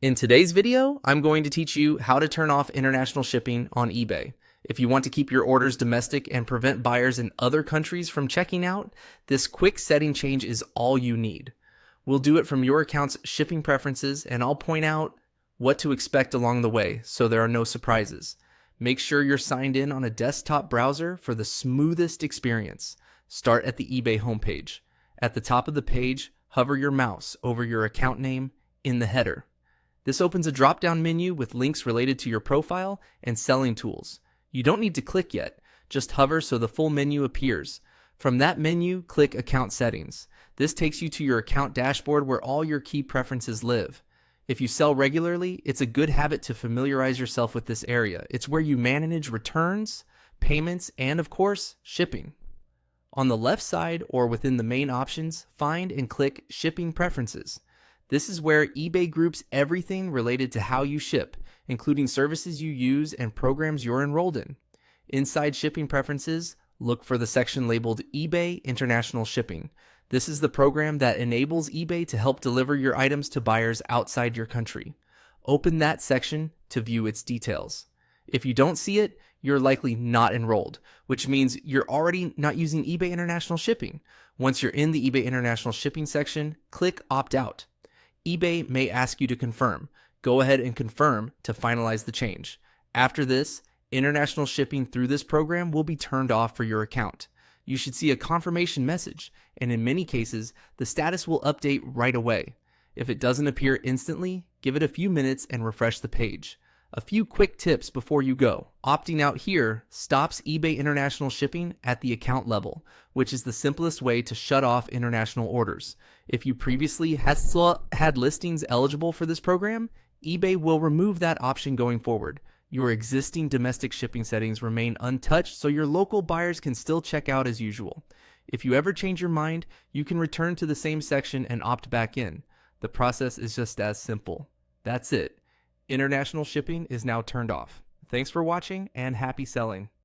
In today's video, I'm going to teach you how to turn off international shipping on eBay. If you want to keep your orders domestic and prevent buyers in other countries from checking out, this quick setting change is all you need. We'll do it from your account's shipping preferences, and I'll point out what to expect along the way so there are no surprises. Make sure you're signed in on a desktop browser for the smoothest experience. Start at the eBay homepage. At the top of the page, hover your mouse over your account name in the header. This opens a drop-down menu with links related to your profile and selling tools. You don't need to click yet, just hover so the full menu appears. From that menu, click Account Settings. This takes you to your account dashboard where all your key preferences live. If you sell regularly, it's a good habit to familiarize yourself with this area. It's where you manage returns, payments, and of course, shipping. On the left side or within the main options, find and click Shipping Preferences. This is where eBay groups everything related to how you ship, including services you use and programs you're enrolled in. Inside Shipping Preferences, look for the section labeled eBay International Shipping. This is the program that enables eBay to help deliver your items to buyers outside your country. Open that section to view its details. If you don't see it, you're likely not enrolled, which means you're already not using eBay International Shipping. Once you're in the eBay International Shipping section, click Opt Out. eBay may ask you to confirm. Go ahead and confirm to finalize the change. After this, international shipping through this program will be turned off for your account. You should see a confirmation message, and in many cases, the status will update right away. If it doesn't appear instantly, give it a few minutes and refresh the page. A few quick tips before you go. Opting out here stops eBay International Shipping at the account level, which is the simplest way to shut off international orders. If you previously had listings eligible for this program, eBay will remove that option going forward. Your existing domestic shipping settings remain untouched, so your local buyers can still check out as usual. If you ever change your mind, you can return to the same section and opt back in. The process is just as simple. That's it. International shipping is now turned off. Thanks for watching and happy selling.